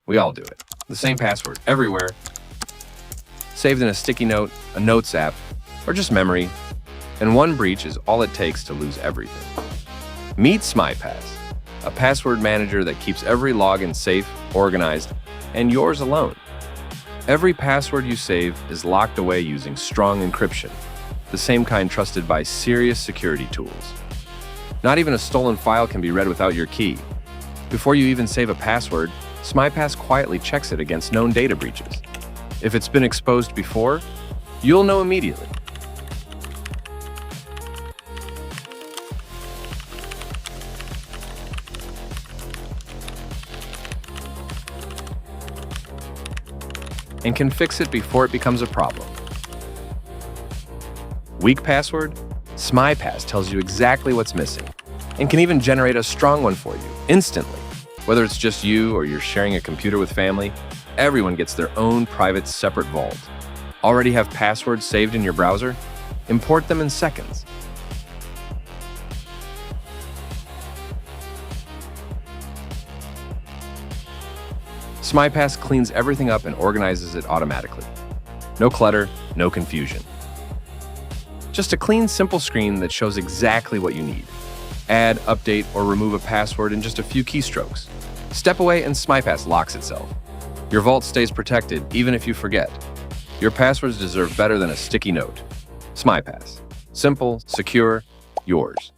We all do it. The same password everywhere, saved in a sticky note, a notes app, or just memory. And one breach is all it takes to lose everything. Meet SmyPass, a password manager that keeps every login safe, organized, and yours alone. Every password you save is locked away using strong encryption, the same kind trusted by serious security tools. Not even a stolen file can be read without your key. Before you even save a password, SmyPass quietly checks it against known data breaches. If it's been exposed before, you'll know immediately. And can fix it before it becomes a problem. Weak password? SmyPass tells you exactly what's missing and can even generate a strong one for you instantly. Whether it's just you or you're sharing a computer with family, everyone gets their own private separate vault. Already have passwords saved in your browser? Import them in seconds. SmyPass cleans everything up and organizes it automatically. No clutter, no confusion. Just a clean, simple screen that shows exactly what you need. Add, update, or remove a password in just a few keystrokes. Step away and SmyPass locks itself. Your vault stays protected even if you forget. Your passwords deserve better than a sticky note. SmyPass. Simple, secure, yours.